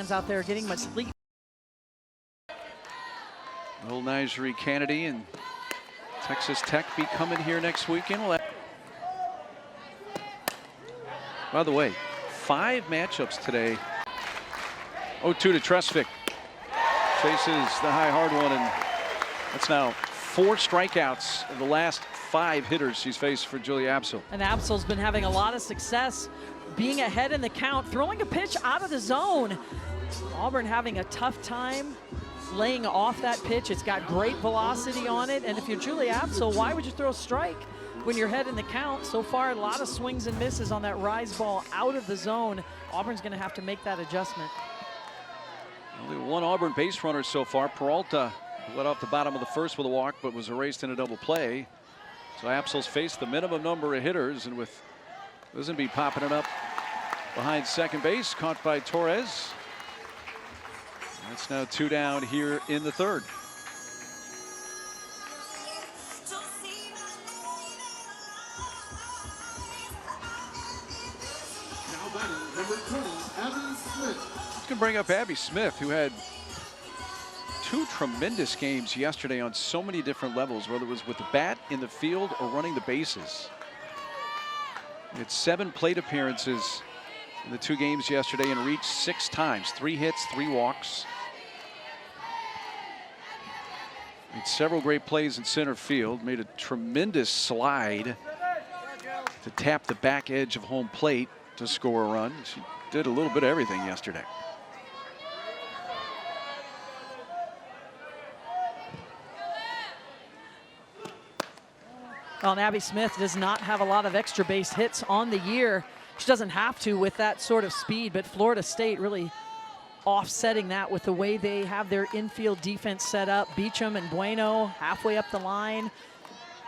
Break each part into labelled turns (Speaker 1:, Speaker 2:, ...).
Speaker 1: fans out there getting much sleep.
Speaker 2: Will Nigerie Kennedy and Texas Tech be coming here next weekend? By the way, 5 matchups today. 0-2 to Tresvik. Chases the high hard one, and that's now 4 strikeouts of the last 5 hitters she's faced for Julia Absol.
Speaker 1: And Absol's been having a lot of success being ahead in the count, throwing a pitch out of the zone. Auburn having a tough time laying off that pitch. It's got great velocity on it, and if you're Julia Absol, why would you throw a strike when you're ahead in the count? So far, a lot of swings and misses on that rise ball out of the zone. Auburn's going to have to make that adjustment.
Speaker 2: Only 1 Auburn base runner so far. Peralta led off the bottom of the first with a walk, but was erased in a double play. So Absol's faced the minimum number of hitters, and with Lisenby popping it up behind second base, caught by Torres. That's now 2 down here in the 3rd.
Speaker 3: Now batting, number 20, Abby Smith.
Speaker 2: Let's bring up Abby Smith, who had 2 tremendous games yesterday on so many different levels, whether it was with the bat, in the field, or running the bases. It's 7 plate appearances in the 2 games yesterday and reached 6 times, 3 hits, 3 walks. Made several great plays in center field, made a tremendous slide to tap the back edge of home plate to score a run. She did a little bit of everything yesterday.
Speaker 1: Well, and Abby Smith does not have a lot of extra base hits on the year. She doesn't have to with that sort of speed, but Florida State really offsetting that with the way they have their infield defense set up. Beecham and Bueno halfway up the line.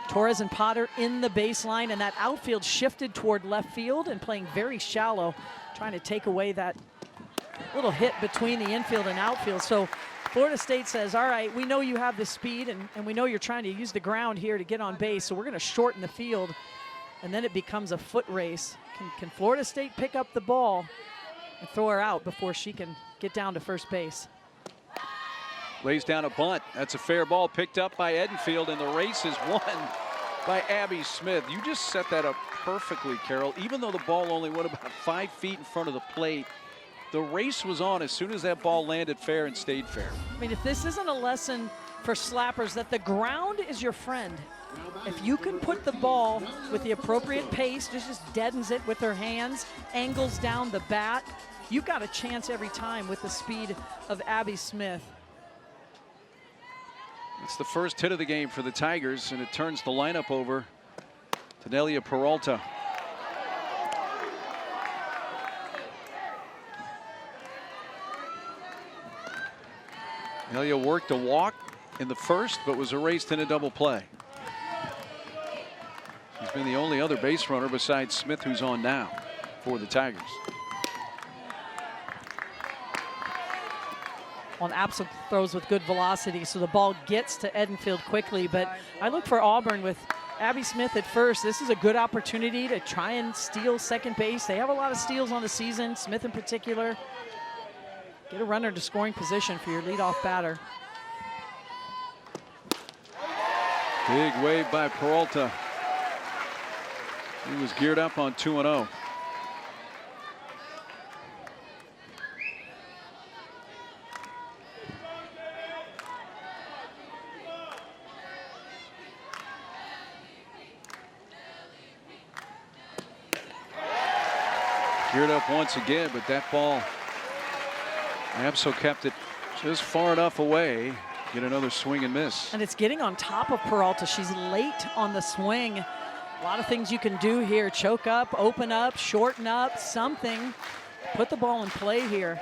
Speaker 1: Torres and Potter in the baseline, and that outfield shifted toward left field and playing very shallow, trying to take away that little hit between the infield and outfield. So Florida State says, all right, we know you have the speed, and we know you're trying to use the ground here to get on base, so we're going to shorten the field, and then it becomes a foot race. Can Florida State pick up the ball and throw her out before she can get down to first base?
Speaker 2: Lays down a bunt. That's a fair ball picked up by Edenfield, and the race is won by Abby Smith. You just set that up perfectly, Carol. Even though the ball only went about 5 feet in front of the plate, the race was on as soon as that ball landed fair and stayed fair.
Speaker 1: I mean, if this isn't a lesson for slappers that the ground is your friend. If you can put the ball with the appropriate pace, just deadens it with her hands, angles down the bat, you've got a chance every time with the speed of Abby Smith.
Speaker 2: It's the first hit of the game for the Tigers, and it turns the lineup over to Nelia Peralta. Nelia worked a walk in the first, but was erased in a double play. She's been the only other base runner besides Smith who's on now for the Tigers.
Speaker 1: On Absol throws with good velocity, so the ball gets to Edenfield quickly. But I look for Auburn with Abby Smith at first. This is a good opportunity to try and steal second base. They have a lot of steals on the season, Smith in particular. Get a runner to scoring position for your leadoff batter.
Speaker 2: Big wave by Peralta. He was geared up on 2-0. Geared up once again, but that ball, Absol kept it just far enough away. Get another swing and miss.
Speaker 1: And it's getting on top of Peralta. She's late on the swing. A lot of things you can do here. Choke up, open up, shorten up, something. Put the ball in play here.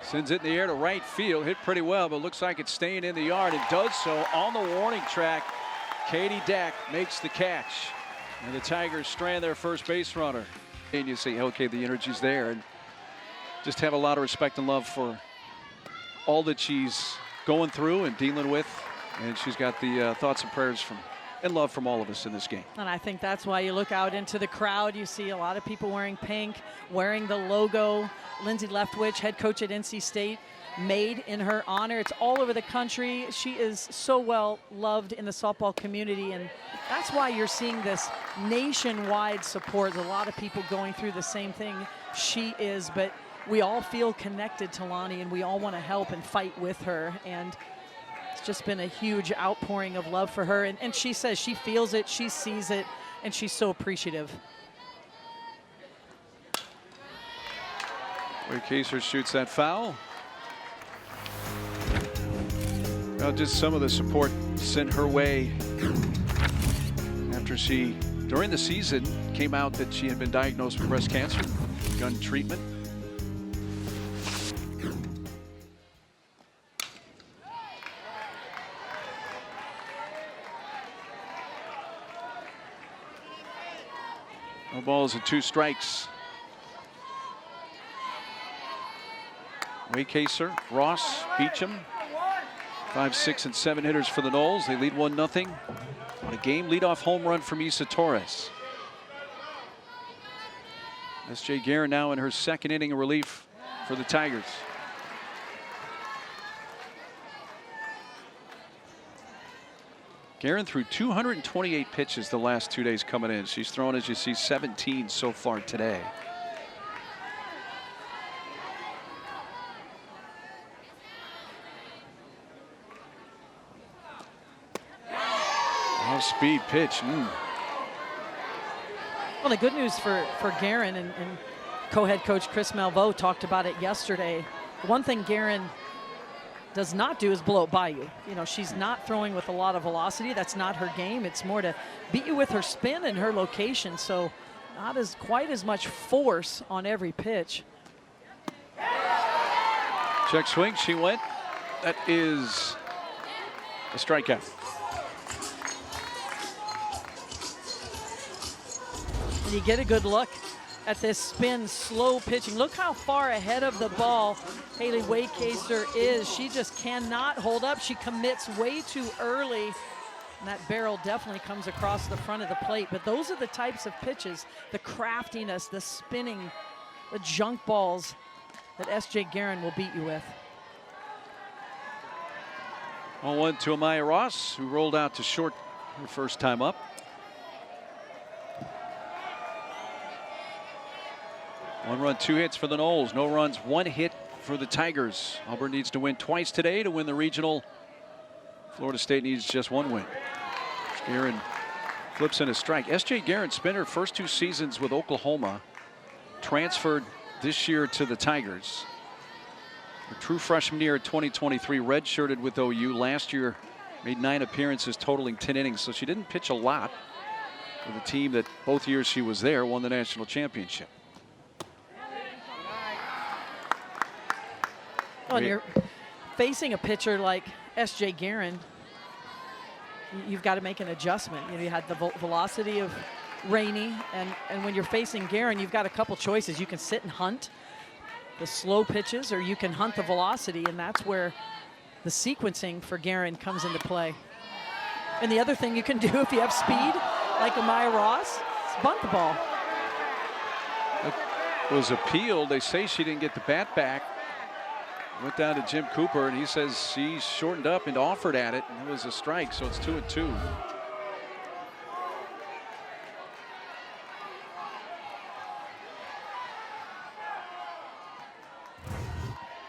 Speaker 2: Sends it in the air to right field. Hit pretty well, but looks like it's staying in the yard. It does so on the warning track. Katie Dack makes the catch. And the Tigers strand their first base runner. And you see, okay, the energy's there. And just have a lot of respect and love for all that she's going through and dealing with. And she's got the thoughts and prayers from and love from all of us in this game.
Speaker 1: And I think that's why you look out into the crowd. You see a lot of people wearing pink, wearing the logo. Lindsay Leftwich, head coach at NC State, made in her honor. It's all over the country. She is so well loved in the softball community, and that's why you're seeing this nationwide support. There's a lot of people going through the same thing she is, but we all feel connected to Lonni, and we all want to help and fight with her. And it's just been a huge outpouring of love for her. And she says she feels it, she sees it, and she's so appreciative.
Speaker 2: Wade Kaser shoots that foul. Well, just some of the support sent her way after she, during the season, came out that she had been diagnosed with breast cancer, begun treatment. No balls and 2 strikes. Wade Kaser, Ross, Beecham. 5, 6, and 7 hitters for the Noles. They lead 1-0 on a game leadoff home run from Isa Torres. S.J. Garren now in her 2nd inning of relief for the Tigers. Garren threw 228 pitches the last 2 days coming in. She's thrown, as you see, 17 so far today. Off-speed pitch.
Speaker 1: Well, the good news for Garren, and co-head coach Chris Malveaux talked about it yesterday. One thing Garren does not do is blow it by you. You know, she's not throwing with a lot of velocity. That's not her game. It's more to beat you with her spin and her location. So not quite as much force on every pitch.
Speaker 2: Check swing, she went. That is a strikeout.
Speaker 1: And you get a good look at this spin, slow pitching. Look how far ahead of the ball Haley Wade Kaser is. She just cannot hold up. She commits way too early, and that barrel definitely comes across the front of the plate. But those are the types of pitches, the craftiness, the spinning, the junk balls that S.J. Garren will beat you with.
Speaker 2: 1-1 to Amaya Ross, who rolled out to short her first time up. One run, 2 hits for the Noles. No runs, 1 hit for the Tigers. Auburn needs to win twice today to win the regional. Florida State needs just 1 win. Garren flips in a strike. S.J. Garren spent her first 2 seasons with Oklahoma. Transferred this year to the Tigers. Her true freshman year at 2023, redshirted with OU. Last year made 9 appearances totaling 10 innings. So she didn't pitch a lot with a team that both years she was there won the national championship.
Speaker 1: When you're facing a pitcher like S.J. Garren, you've got to make an adjustment. You know, you had the velocity of Rainey, and when you're facing Garren, you've got a couple choices. You can sit and hunt the slow pitches, or you can hunt the velocity, and that's where the sequencing for Garren comes into play. And the other thing you can do if you have speed, like Amaya Ross, is bunt the ball.
Speaker 2: It was appealed. They say she didn't get the bat back. Went down to Jim Cooper, and he says she shortened up and offered at it, and it was a strike, so it's 2-2.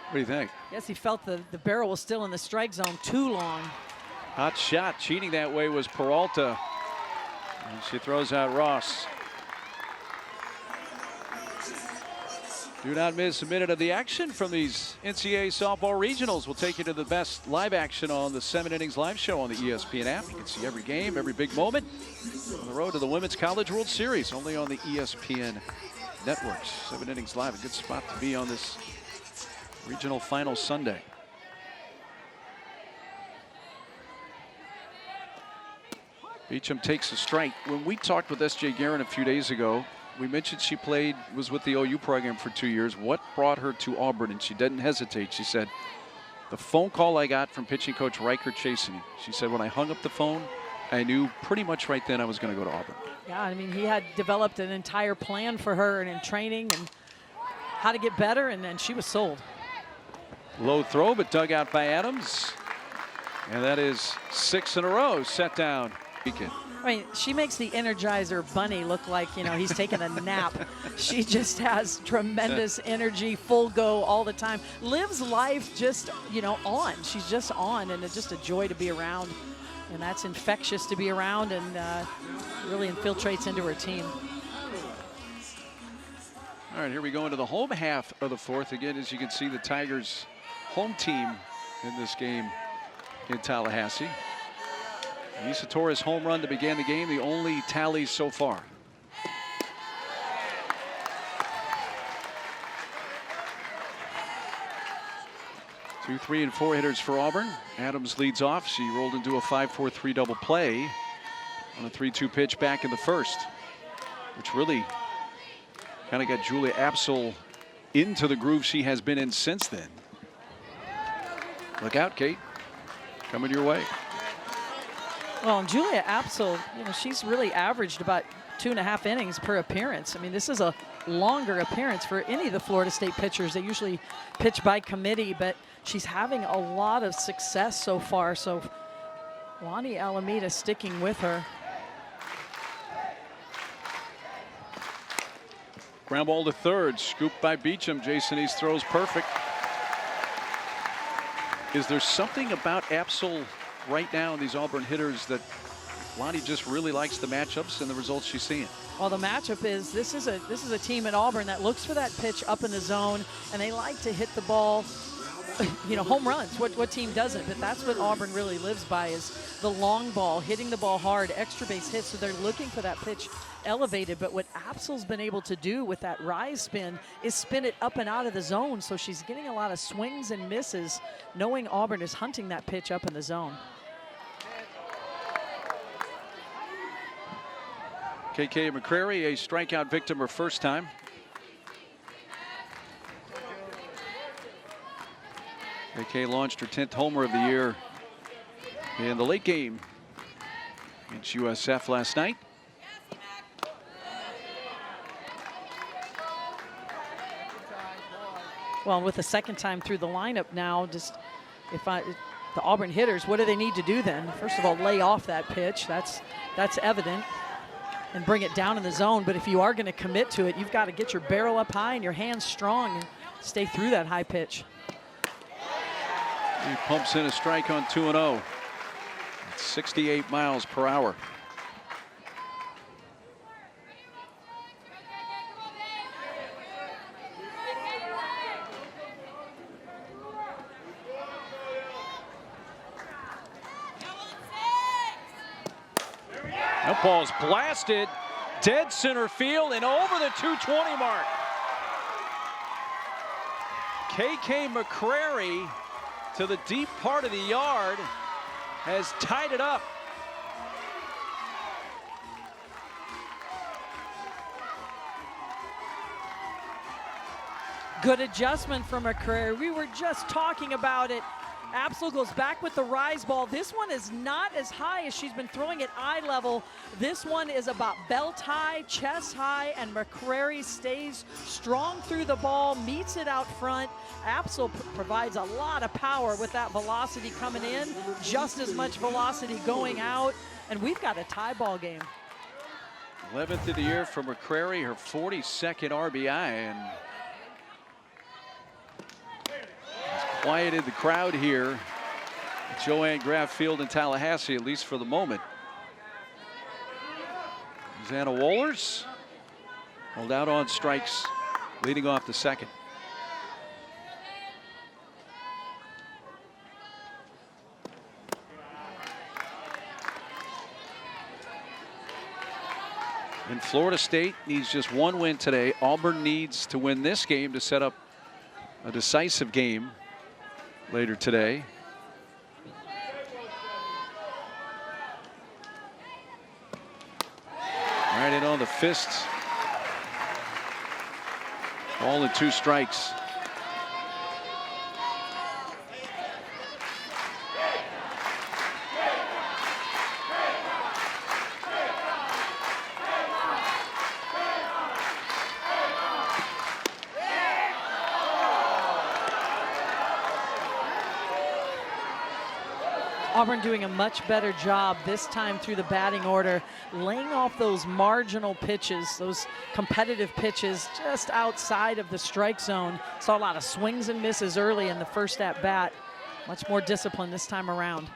Speaker 2: What do you think?
Speaker 1: Yes, he felt the barrel was still in the strike zone too long.
Speaker 2: Hot shot. Cheating that way was Peralta. And she throws out Ross. Do not miss a minute of the action from these NCAA softball regionals. We'll take you to the best live action on the 7 Innings live show on the ESPN app. You can see every game, every big moment on the road to the Women's College World Series, only on the ESPN networks. 7 Innings live, a good spot to be on this regional final Sunday. Beecham takes a strike. When we talked with S.J. Garren a few days ago, we mentioned she was with the OU program for 2 years. What brought her to Auburn? And she didn't hesitate. She said, the phone call I got from pitching coach Riker Chasing. She said, when I hung up the phone, I knew pretty much right then I was going to go to Auburn.
Speaker 1: Yeah, I mean, he had developed an entire plan for her and in training and how to get better, and then she was sold.
Speaker 2: Low throw, but dug out by Adams. And that is 6 in a row set down.
Speaker 1: I mean, she makes the Energizer Bunny look like, you know, he's taking a nap. She just has tremendous energy, full go all the time. Lives life just, you know, on. She's just on, and it's just a joy to be around. And that's infectious to be around, and really infiltrates into her team.
Speaker 2: All right, here we go into the home half of the fourth. Again, as you can see, the Tigers' home team in this game in Tallahassee. Lisa Torres' home run to begin the game, the only tally so far. Two, 3, and 4 hitters for Auburn. Adams leads off. She rolled into a 5-4-3 double play on a 3-2 pitch back in the first, which really kind of got Julia Apsel into the groove she has been in since then. Look out, Kate. Coming your way.
Speaker 1: Well, and Julia Apsel, you know, she's really averaged about 2.5 innings per appearance. I mean, this is a longer appearance for any of the Florida State pitchers. They usually pitch by committee, but she's having a lot of success so far. So Lonni Alameda sticking with her.
Speaker 2: Ground ball to third, scooped by Beecham. Jason East throws perfect. Is there something about Apsel right now in these Auburn hitters that Lonni just really likes the matchups and the results she's seeing?
Speaker 1: Well, the matchup is this is a team at Auburn that looks for that pitch up in the zone, and they like to hit the ball, you know, home runs. What team doesn't? But that's what Auburn really lives by, is the long ball, hitting the ball hard, extra base hits. So they're looking for that pitch elevated. But what Apsel's been able to do with that rise spin is spin it up and out of the zone. So she's getting a lot of swings and misses, knowing Auburn is hunting that pitch up in the zone.
Speaker 2: KK McCrary, a strikeout victim her first time. KK launched her 10th homer of the year in the late game against USF last night.
Speaker 1: Well, with the second time through the lineup now, just the Auburn hitters, what do they need to do then? First of all, lay off that pitch. That's evident. And bring it down in the zone. But if you are going to commit to it, you've got to get your barrel up high and your hands strong and stay through that high pitch.
Speaker 2: He pumps in a strike on 2-0. 68 miles per hour. That ball's blasted dead center field and over the 220 mark. KK McCrary to the deep part of the yard has tied it up.
Speaker 1: Good adjustment from McCrary. We were just talking about it. Apsel goes back with the rise ball. This one is not as high as she's been throwing at eye level. This one is about belt high, chest high, and McCrary stays strong through the ball, meets it out front. Apsel provides a lot of power with that velocity coming in, just as much velocity going out, and we've got a tie ball game.
Speaker 2: 11th of the year for McCrary, her 42nd RBI, and quieted the crowd here at Joanne Graff Field in Tallahassee, at least for the moment. Susanna Wohlers held out on strikes, leading off the second. And Florida State needs just one win today. Auburn needs to win this game to set up a decisive game later today. Right in on the fist. All in 2 strikes.
Speaker 1: Auburn doing a much better job this time through the batting order, laying off those marginal pitches, those competitive pitches just outside of the strike zone. Saw a lot of swings and misses early in the first at bat. Much more discipline this time around.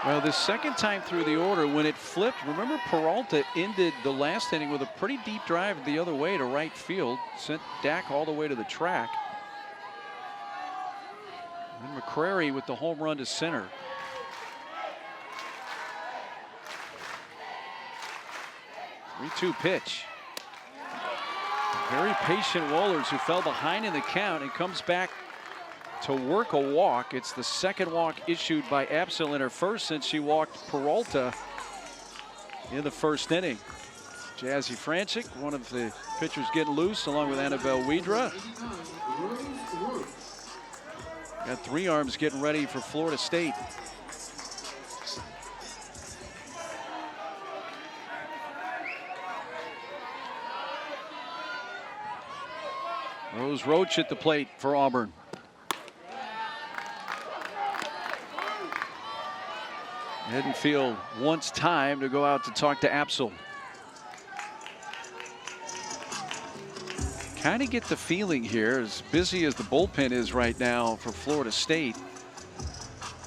Speaker 2: Well, the second time through the order, when it flipped, remember Peralta ended the last inning with a pretty deep drive the other way to right field, sent Dak all the way to the track. And McCra with the home run to center. Three-two pitch. Very patient Wohlers, who fell behind in the count and comes back to work a walk. It's the second walk issued by Apsel in her first since she walked Peralta in the first inning. Jazzy Franchik, one of the pitchers getting loose, along with Annabelle Widra. Got three arms getting ready for Florida State. Rose Roach at the plate for Auburn. Edenfield wants time to go out to talk to Apsel. Kind of get the feeling here, as busy as the bullpen is right now for Florida State,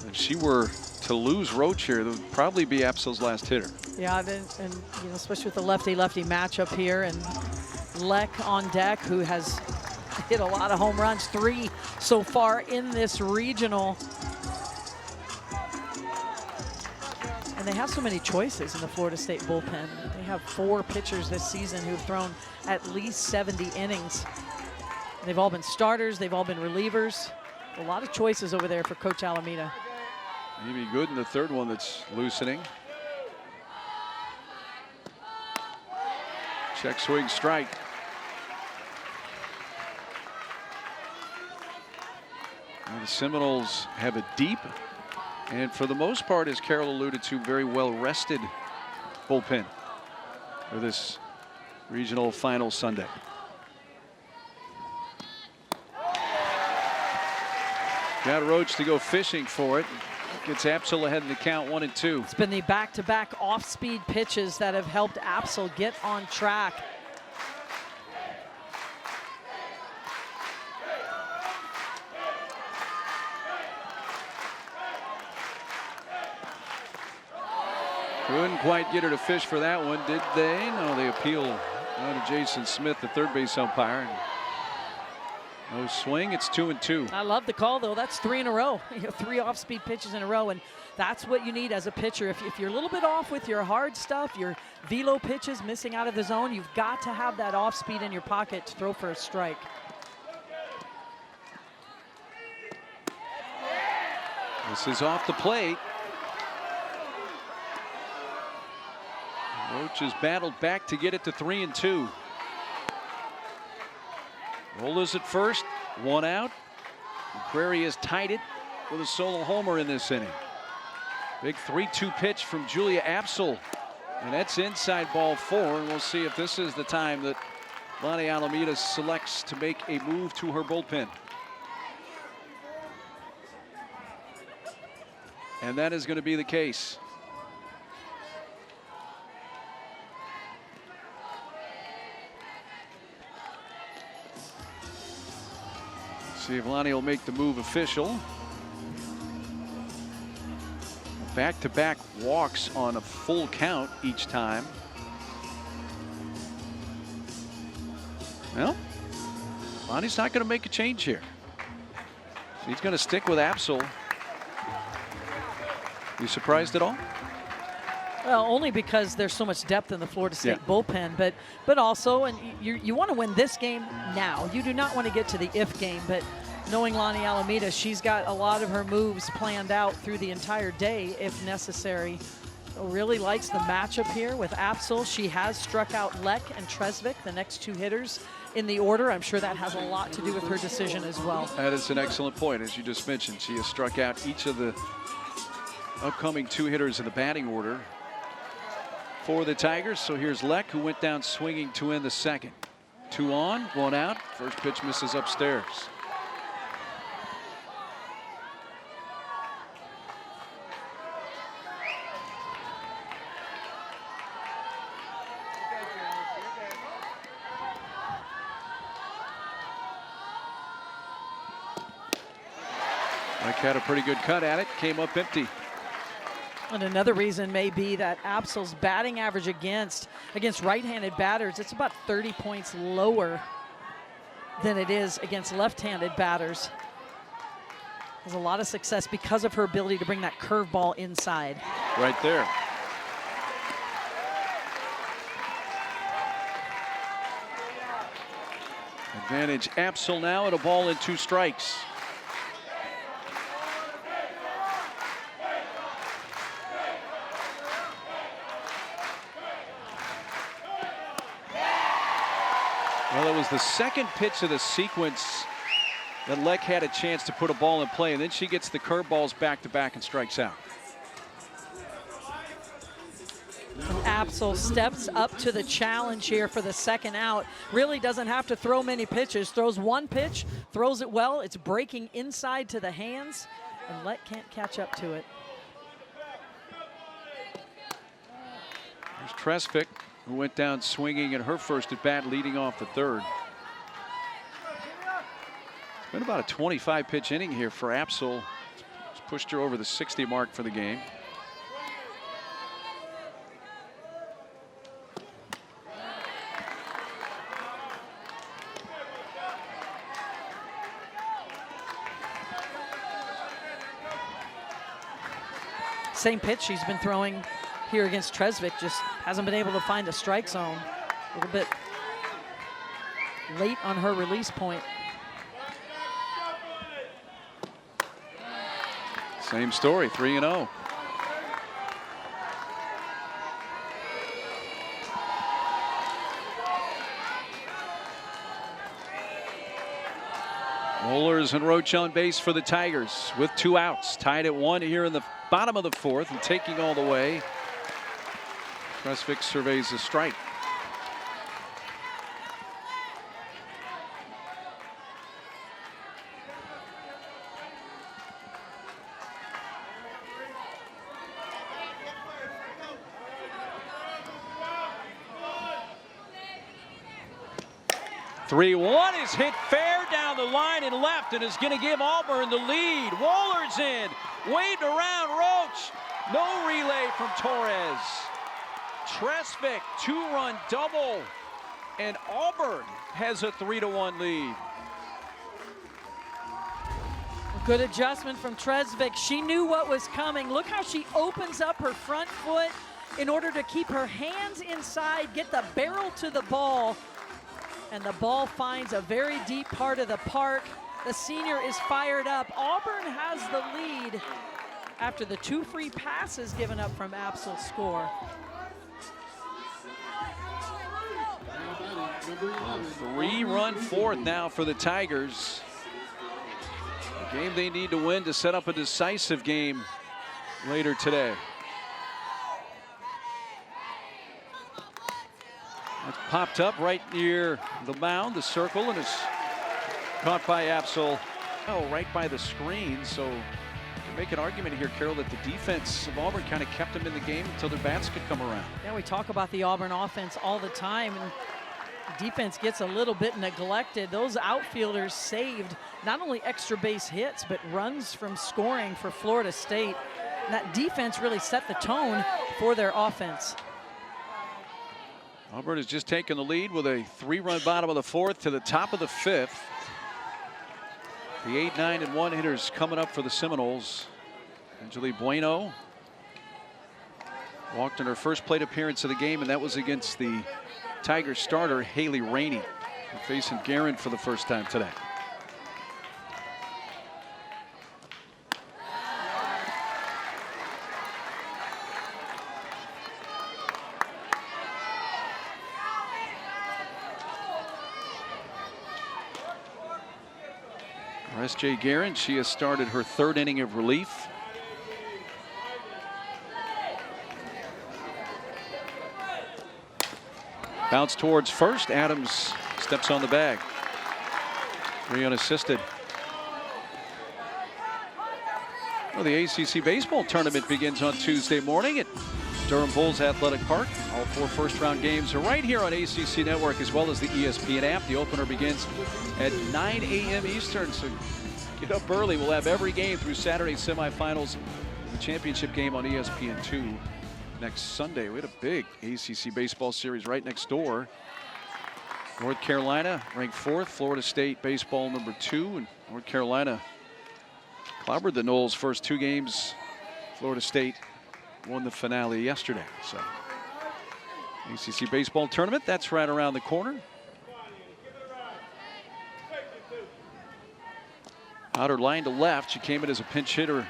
Speaker 2: if she were to lose Roach here, it would probably be Apsel's last hitter.
Speaker 1: Yeah, and you know, especially with the lefty-lefty matchup here, and Leck on deck, who has hit a lot of home runs, 3 so far in this regional. And they have so many choices in the Florida State bullpen. They have 4 pitchers this season who've thrown at least 70 innings. They've all been starters, they've all been relievers. A lot of choices over there for Coach Alameda.
Speaker 2: Maybe good in the third one that's loosening. Check swing strike. Now the Seminoles have a deep, and for the most part, as Carol alluded to, very well rested bullpen for this regional final Sunday. Got Roach to go fishing for it. Gets Apsel ahead in the count, 1-2.
Speaker 1: It's been the back-to-back off-speed pitches that have helped Apsel get on track.
Speaker 2: Couldn't quite get her to fish for that one, did they? No, they appeal to Jason Smith, the third base umpire. No swing, it's 2-2.
Speaker 1: I love the call, though. That's 3 in a row. You know, 3 off-speed pitches in a row, and that's what you need as a pitcher. If you're a little bit off with your hard stuff, your velo pitches missing out of the zone, you've got to have that off-speed in your pocket to throw for a strike.
Speaker 2: This is off the plate. Roach has battled back to get it to 3-2. Rollers at first, 1 out. McCra has tied it with a solo homer in this inning. Big 3-2 pitch from Julia Apsel, and that's inside ball 4. And we'll see if this is the time that Lonni Alameda selects to make a move to her bullpen. And that is going to be the case. See if Lonni will make the move official. Back-to-back walks on a full count each time. Well, Lonnie's not going to make a change here. So he's going to stick with Apsel. You surprised at all?
Speaker 1: Well, only because there's so much depth in the Florida State bullpen, but also, and you want to win this game now. You do not want to get to the if game, but knowing Lonni Alameda, she's got a lot of her moves planned out through the entire day if necessary. So really likes the matchup here with Apsel. She has struck out Leck and Tresvik, the next 2 hitters in the order. I'm sure that has a lot to do with her decision as well.
Speaker 2: That is an excellent point. As you just mentioned, she has struck out each of the upcoming 2 hitters in the batting order for the Tigers. So here's Leck, who went down swinging to end the second. 2 on, 1 out. First pitch misses upstairs. Mike had a pretty good cut at it, came up empty.
Speaker 1: And another reason may be that Absol's batting average against right-handed batters, it's about 30 points lower than it is against left-handed batters. Has a lot of success because of her ability to bring that curveball inside.
Speaker 2: Right there. Advantage Absol now at a ball and 2 strikes. Well, it was the second pitch of the sequence that Leck had a chance to put a ball in play, and then she gets the curveballs back-to-back and strikes out.
Speaker 1: Absol steps up to the challenge here for the second out. Really doesn't have to throw many pitches. Throws one pitch, throws it well. It's breaking inside to the hands, and Leck can't catch up to it.
Speaker 2: There's Tresvik, who went down swinging in her first at bat, leading off the third. It's been about a 25-pitch inning here for Absol. It's pushed her over the 60 mark for the game.
Speaker 1: Same pitch she's been throwing here against Tresvik, just hasn't been able to find a strike zone. A little bit late on her release point.
Speaker 2: Same story, 3-0. Rollers and Roach on base for the Tigers with 2 outs. Tied at 1 here in the bottom of the 4th, and taking all the way. Tresvik surveys a strike. "3-1 is hit fair down the line and left, and is going to give Auburn the lead. Wohlers in, waved around Roach. No relay from Torres. Tresvik, 2-run double, and Auburn has a 3-1 lead.
Speaker 1: Good adjustment from Tresvik. She knew what was coming. Look how she opens up her front foot in order to keep her hands inside, get the barrel to the ball, and the ball finds a very deep part of the park. The senior is fired up. Auburn has the lead after the 2 free passes given up from Absol's score.
Speaker 3: Number
Speaker 2: 3-run 4th now for the Tigers. A game they need to win to set up a decisive game later today. That's popped up right near the mound, the circle, and is caught by Absol. Oh, right by the screen. So you make an argument here, Carol, that the defense of Auburn kind of kept them in the game until their bats could come around.
Speaker 1: Yeah, we talk about the Auburn offense all the time, and the defense gets a little bit neglected. Those outfielders saved not only extra base hits, but runs from scoring for Florida State. And that defense really set the tone for their offense.
Speaker 2: Auburn has just taken the lead with a 3-run bottom of the 4th to the top of the 5th. The 8, 9, and 1 hitters coming up for the Seminoles. Angeli Bueno walked in her first plate appearance of the game, and that was against the Tigers starter Haley Rainey, facing Garren for the first time today. S.J. Garren, she has started her 3rd inning of relief. Bounce towards first. Adams steps on the bag. 3 unassisted. Well, the ACC baseball tournament begins on Tuesday morning at Durham Bulls Athletic Park. All 4 first-round games are right here on ACC Network as well as the ESPN app. The opener begins at 9 a.m. Eastern, so Get up early. We'll have every game through Saturday's semifinals. The championship game on ESPN2 next Sunday. We had a big ACC baseball series right next door. North Carolina ranked 4th. Florida State baseball number 2. And North Carolina clobbered the Noles first 2 games. Florida State won the finale yesterday. So ACC baseball tournament, that's right around the corner. Outer line to left. She came in as a pinch hitter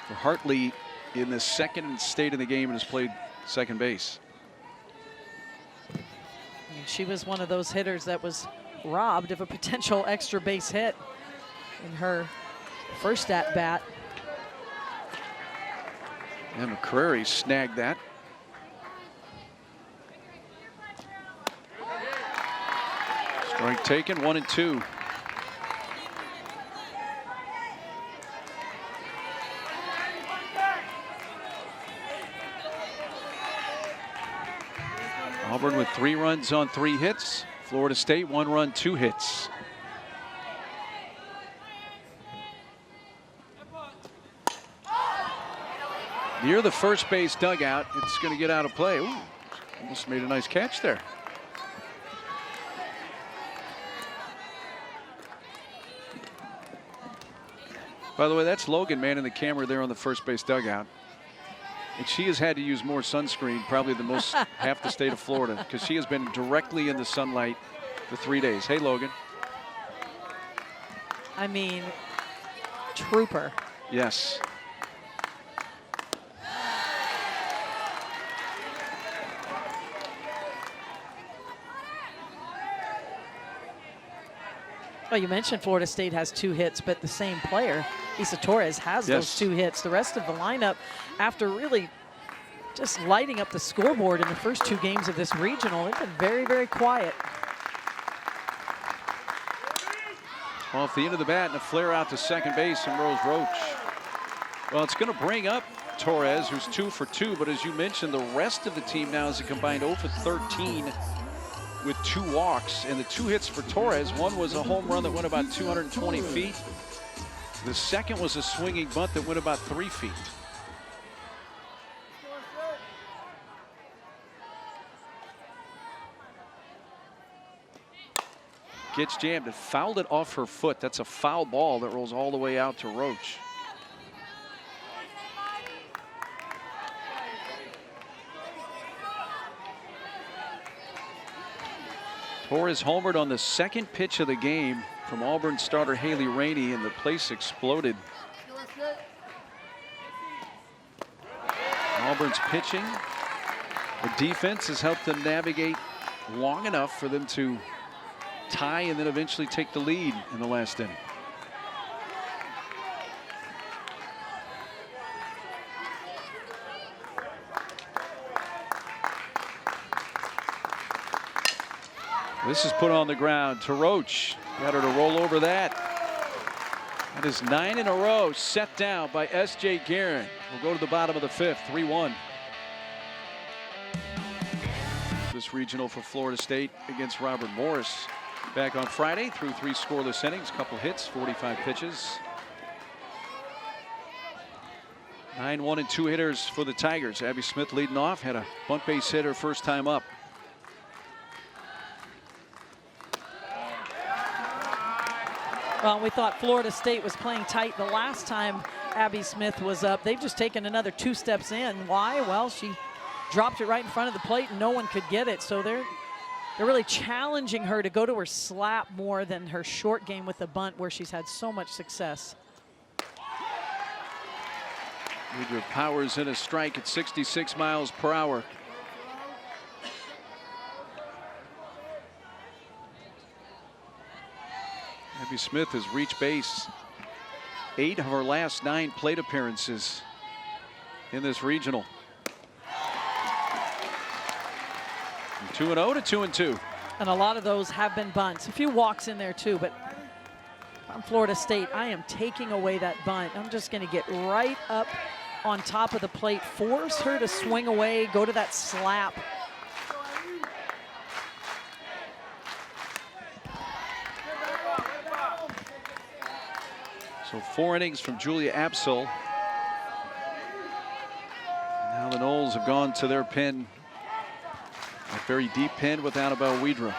Speaker 2: for Hartley in the second state of the game and has played second base.
Speaker 1: And she was one of those hitters that was robbed of a potential extra base hit in her first at bat.
Speaker 2: And McCrary snagged that. Strike taken, 1-2. Auburn with 3 runs on 3 hits. Florida State 1 run, 2 hits. Near the first base dugout, it's going to get out of play. Ooh, almost made a nice catch there. By the way, that's Logan manning the camera there on the first base dugout. And she has had to use more sunscreen, probably the most half the state of Florida, because she has been directly in the sunlight for 3 days. Hey, Logan.
Speaker 1: I mean, trooper.
Speaker 2: Yes.
Speaker 1: Well, you mentioned Florida State has 2 hits, but the same player, Isa Torres, has those 2 hits. The rest of the lineup, after really just lighting up the scoreboard in the first 2 games of this regional, they've been very, very quiet.
Speaker 2: Off the end of the bat and a flare out to second base from Rose Roach. Well, it's going to bring up Torres, who's 2 for 2, but as you mentioned, the rest of the team now is a combined 0 for 13 with 2 walks, and the 2 hits for Torres. One was a home run that went about 220 feet. The second was a swinging bunt that went about 3 feet. Gets jammed and fouled it off her foot. That's a foul ball that rolls all the way out to Roach. Torres homered on the second pitch of the game from Auburn starter Haley Rainey, and the place exploded. Auburn's pitching, the defense has helped them navigate long enough for them to tie and then eventually take the lead in the last inning. This is put on the ground to Roach. Got her to roll over that. That is 9 in a row set down by S.J. Garren. We'll go to the bottom of the 5th, 3-1. This regional for Florida State against Robert Morris. Back on Friday, through 3 scoreless innings, couple hits, 45 pitches. 9 1 and 2 hitters for the Tigers. Abby Smith leading off, had a bunt base hit her first time up.
Speaker 1: Well, we thought Florida State was playing tight the last time Abby Smith was up. They've just taken another 2 steps in. Why? Well, she dropped it right in front of the plate and no one could get it. So they're really challenging her to go to her slap more than her short game with the bunt, where she's had so much success.
Speaker 2: Woodruff powers in a strike at 66 miles per hour. Abby Smith has reached base 8 of her last 9 plate appearances in this regional. From 2-0 to 2-2.
Speaker 1: And a lot of those have been bunts. A few walks in there too, but I'm Florida State. I am taking away that bunt. I'm just going to get right up on top of the plate, force her to swing away, go to that slap.
Speaker 2: So 4 innings from Julia Absol. Now the Noles have gone to their pen. A very deep pen with Annabelle Wiedra.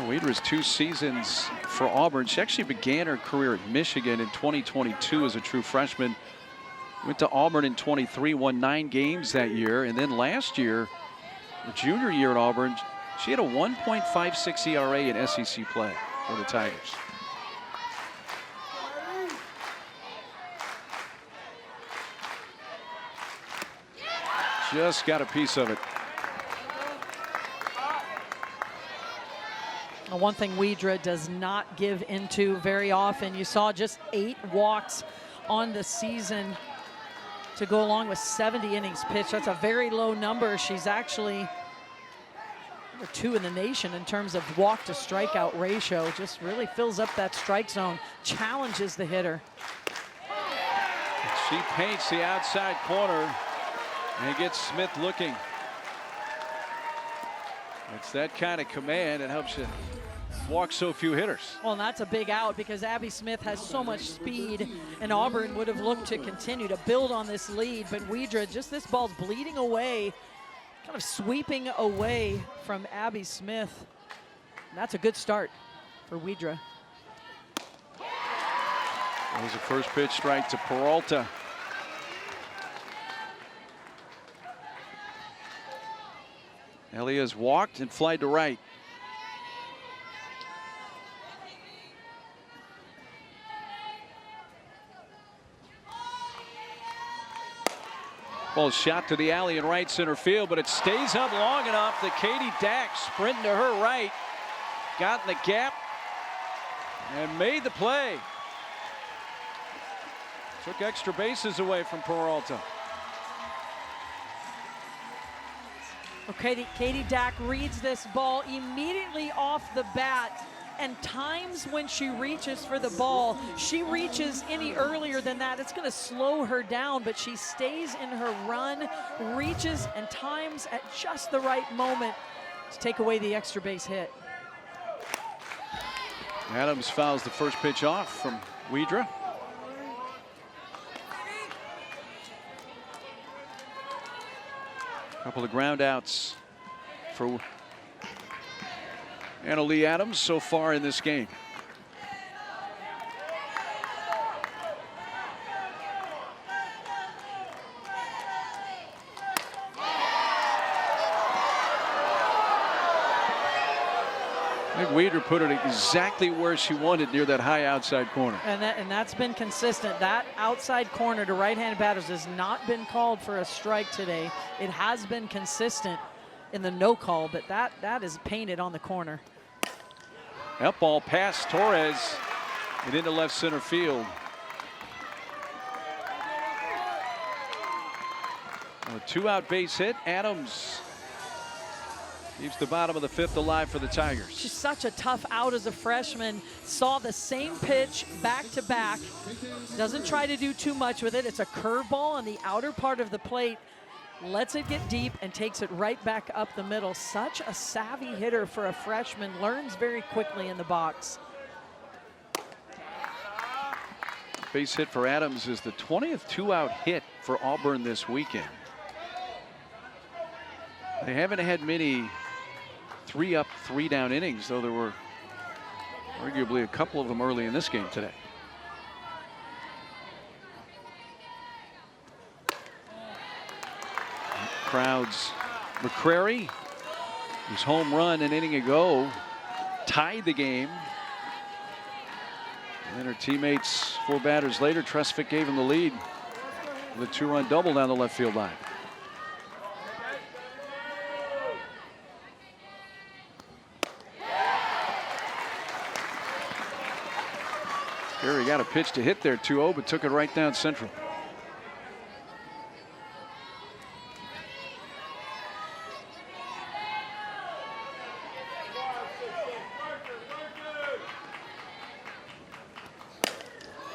Speaker 2: Wiedra's 2 seasons for Auburn. She actually began her career at Michigan in 2022 as a true freshman. Went to Auburn in 23, won 9 games that year. And then last year, her junior year at Auburn, she had a 1.56 ERA in SEC play for the Tigers. Just got a piece of it.
Speaker 1: One thing Wiedra does not give into very often. You saw just 8 walks on the season to go along with 70 innings pitched. That's a very low number. She's actually number 2 in the nation in terms of walk to strikeout ratio. Just really fills up that strike zone, challenges the hitter.
Speaker 2: She paints the outside corner and gets Smith looking. It's that kind of command that helps you walk so few hitters.
Speaker 1: Well, and that's a big out because Abby Smith has so much speed, and Auburn would have looked to continue to build on this lead. But Wiedra, just this ball's bleeding away, kind of sweeping away from Abby Smith. And that's a good start for Wiedra.
Speaker 2: That was a first pitch strike to Peralta. Elias walked and flied to right. Ball shot to the alley in right center field, but it stays up long enough that Katie Dack sprinting to her right, got in the gap and made the play. Took extra bases away from Peralta.
Speaker 1: Okay, Katie Dack reads this ball immediately off the bat, and times when she reaches for the ball, she reaches any earlier than that, it's going to slow her down, but she stays in her run, reaches, and times at just the right moment to take away the extra base hit.
Speaker 2: Adams fouls the first pitch off from Wiedra. Couple of ground outs for Anna Lee Adams so far in this game. I think Wiedra put it exactly where she wanted, near that high outside corner.
Speaker 1: And that's been consistent. That outside corner to right-handed batters has not been called for a strike today. It has been consistent in the no call, but that is painted on the corner.
Speaker 2: Up ball past Torres and into left center field. A 2-out base hit. Adams keeps the bottom of the 5th alive for the Tigers.
Speaker 1: She's such a tough out as a freshman. Saw the same pitch back to back. Doesn't try to do too much with it. It's a curveball on the outer part of the plate. Lets it get deep and takes it right back up the middle. Such a savvy hitter for a freshman. Learns very quickly in the box.
Speaker 2: Base hit for Adams is the 20th 2-out hit for Auburn this weekend. They haven't had many 3-up, 3-down innings, though there were arguably a couple of them early in this game today. Crowds. McCra, whose home run an inning ago tied the game. And her teammates 4 batters later, Tresvik gave him the lead with a 2-run double down the left field line. Gary got a pitch to hit there 2-0, but took it right down central.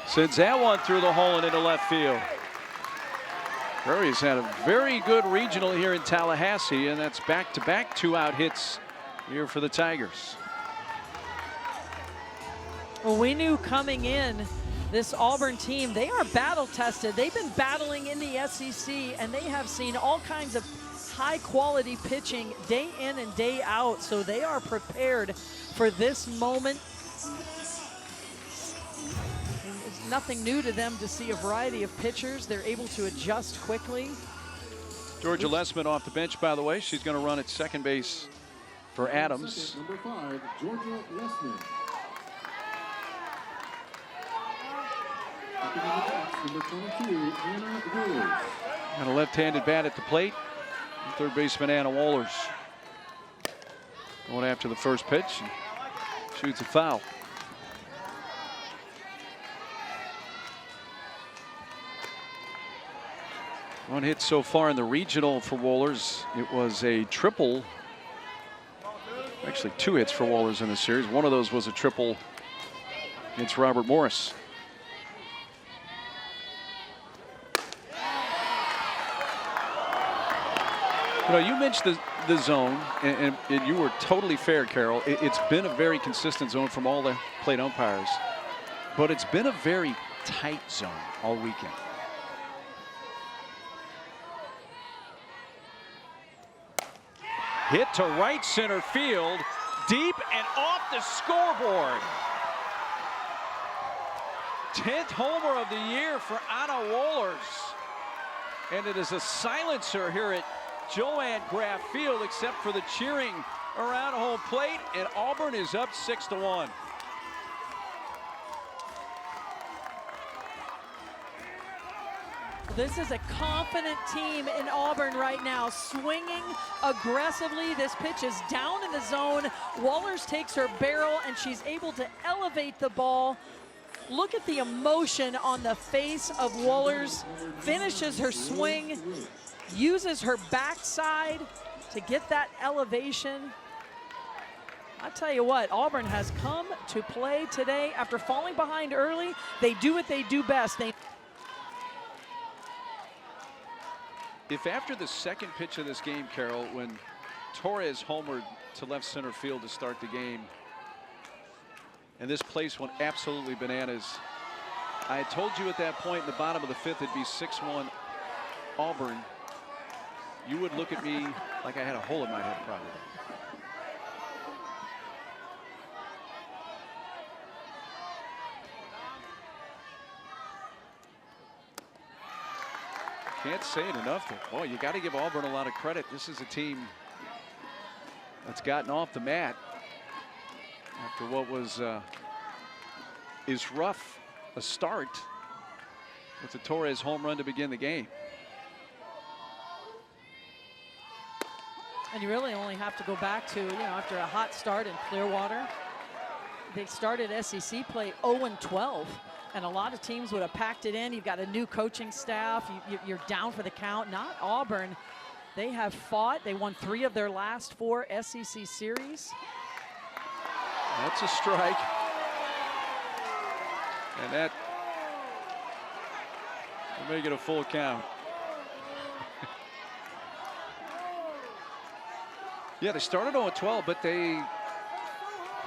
Speaker 2: Sends that one through the hole and into left field. Prairies had a very good regional here in Tallahassee, and that's back-to-back 2-out hits here for the Tigers.
Speaker 1: Well, we knew coming in, this Auburn team, they are battle tested. They've been battling in the SEC, and they have seen all kinds of high quality pitching day in and day out. So they are prepared for this moment. And it's nothing new to them to see a variety of pitchers. They're able to adjust quickly.
Speaker 2: Georgia Lessman off the bench, by the way. She's going to run at second base for Adams.
Speaker 3: Second, number 5, Georgia Lessman. Number 22, Anna Woolers.
Speaker 2: And a left-handed bat at the plate. Third baseman Anna Wohlers going after the first pitch and shoots a foul. One hit so far in the regional for Wohlers. It was a triple. Actually, 2 hits for Wohlers in the series. One of those was a triple against Robert Morris. You know, you mentioned the zone, and you were totally fair, Carol. It's been a very consistent zone from all the plate umpires, but it's been a very tight zone all weekend. Hit to right center field, deep and off the scoreboard. 10th homer of the year for Anna Wohlers. And it is a silencer here at Joanne Graff Field, except for the cheering around home plate, and Auburn is up 6-1.
Speaker 1: This is a confident team in Auburn right now, swinging aggressively. This pitch is down in the zone. Wohlers takes her barrel, and she's able to elevate the ball. Look at the emotion on the face of Wohlers. Finishes her swing, uses her backside to get that elevation. I tell you what, Auburn has come to play today. After falling behind early, they do what they do best.
Speaker 2: If after the second pitch of this game, Carol, when Torres homered to left center field to start the game, and this place went absolutely bananas, I had told you at that point in the bottom of the 5th it'd be 6-1 Auburn, you would look at me like I had a hole in my head probably. Can't say it enough. Boy, you got to give Auburn a lot of credit. This is a team that's gotten off the mat after what was is rough a start with the Torres home run to begin the game.
Speaker 1: And you really only have to go back to, after a hot start in Clearwater, they started SEC play 0-12. And a lot of teams would have packed it in. You've got a new coaching staff. You're down for the count. Not Auburn. They have fought. They won 3 of their last 4 SEC series.
Speaker 2: That's a strike. And that will make it a full count. Yeah, they started 0-12, but they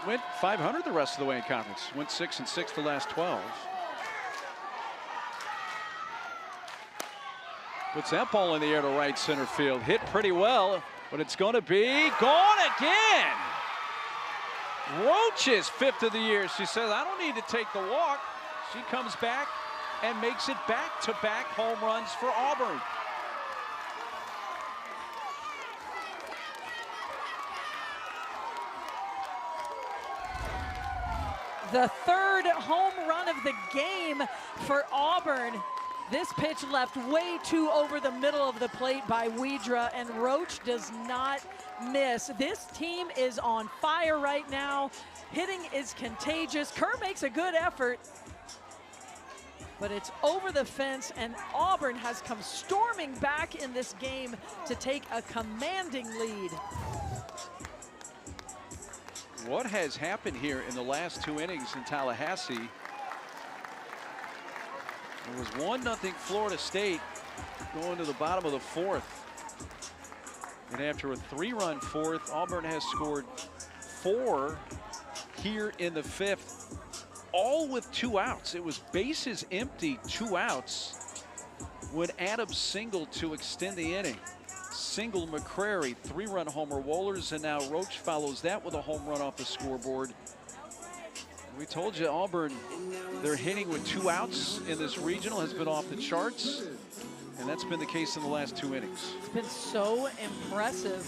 Speaker 2: went 500 the rest of the way in conference. Went 6-6 the last 12. Puts that ball in the air to right center field. Hit pretty well, but it's going to be gone again. Roach's 5th of the year. She says, I don't need to take the walk. She comes back and makes it back-to-back home runs for Auburn.
Speaker 1: The 3rd home run of the game for Auburn. This pitch left way too over the middle of the plate by Widra, and Roach does not miss. This team is on fire right now. Hitting is contagious. Kerr makes a good effort, but it's over the fence, and Auburn has come storming back in this game to take a commanding lead.
Speaker 2: What has happened here in the last 2 innings in Tallahassee? It was 1-0 Florida State. going to the bottom of the fourth. And after a 3-run fourth, Auburn has scored 4 here in the 5th, all with 2 outs. It was bases empty, 2 outs, when Adams singled to extend the inning. Single McCrary, 3-run homer. Wohlers, and now Roach follows that with a home run off the scoreboard. We told you Auburn, their hitting with 2 outs in this regional has been off the charts. And that's been the case in the last 2 innings.
Speaker 1: It's been so impressive.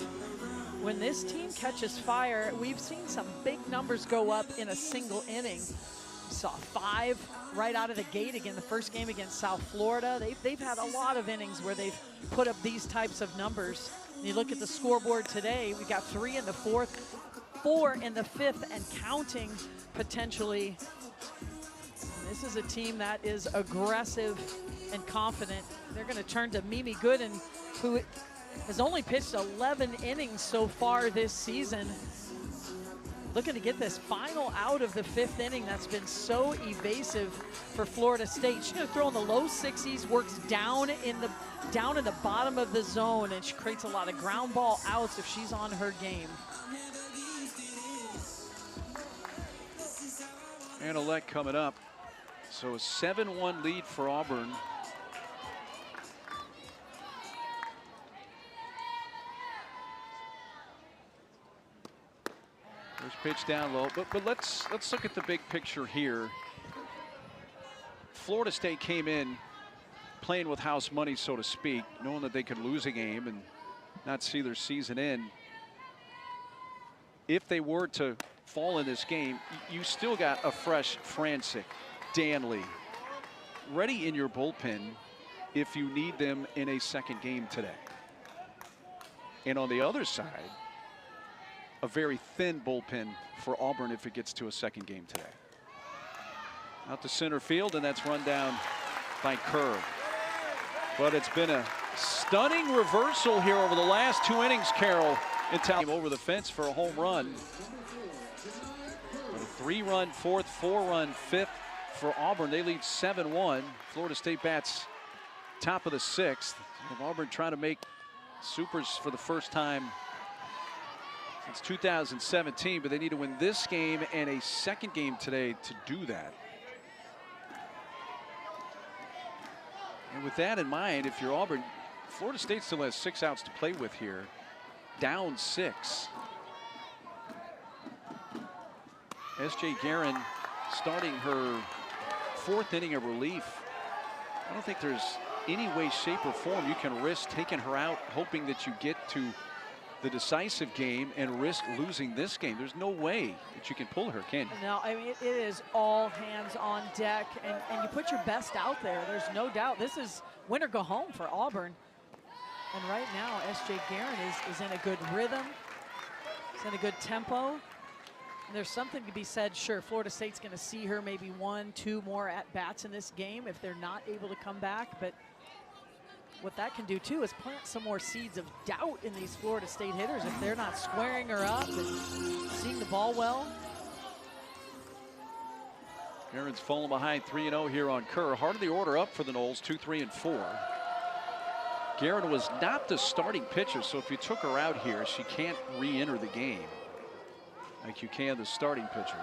Speaker 1: When this team catches fire, we've seen some big numbers go up in a single inning. We saw 5 right out of the gate again, the first game against South Florida. They've had a lot of innings where they've put up these types of numbers. And you look at the scoreboard today, we got 3 in the 4th, 4 in the 5th, and counting potentially. This is a team that is aggressive and confident. They're going to turn to Mimi Gooden, who has only pitched 11 innings so far this season. Looking to get this final out of the 5th inning that's been so evasive for Florida State. She's going to throw in the low 60s, works down in the bottom of the zone, and she creates a lot of ground ball outs if she's on her game.
Speaker 2: And Alec coming up. So a 7-1 lead for Auburn. First pitch down low, but let's look at the big picture here. Florida State came in playing with house money, so to speak, knowing that they could lose a game and not see their season end. If they were to fall in this game, you still got a fresh Francic, Danley, ready in your bullpen if you need them in a second game today. And on the other side, a very thin bullpen for Auburn if it gets to a second game today. Out to center field, and that's run down by Kerr. But it's been a stunning reversal here over the last 2 innings, Carroll. Italian over the fence for a home run. But a 3-run 4th, 4-run 5th for Auburn. They lead 7-1. Florida State bats top of the 6th. And Auburn trying to make supers for the first time since 2017, but they need to win this game and a second game today to do that. And with that in mind, if you're Auburn, Florida State still has 6 outs to play with here, down 6. S.J. Garren starting her 4th inning of relief. I don't think there's any way, shape, or form you can risk taking her out, hoping that you get to the decisive game and risk losing this game. There's no way that you can pull her, can you?
Speaker 1: No, I mean, it is all hands on deck, and you put your best out there. There's no doubt. This is win or go home for Auburn. And right now, S.J. Garren is in a good rhythm. It's in a good tempo. And there's something to be said. Sure, Florida State's going to see her maybe 1, 2 more at-bats in this game if they're not able to come back. But what that can do, too, is plant some more seeds of doubt in these Florida State hitters if they're not squaring her up and seeing the ball well.
Speaker 2: Garren's falling behind 3-0 here on Kerr. Heart of the order up for the Noles, 2, 3, and 4. Garren was not the starting pitcher, so if you took her out here, she can't re-enter the game like you can the starting pitcher.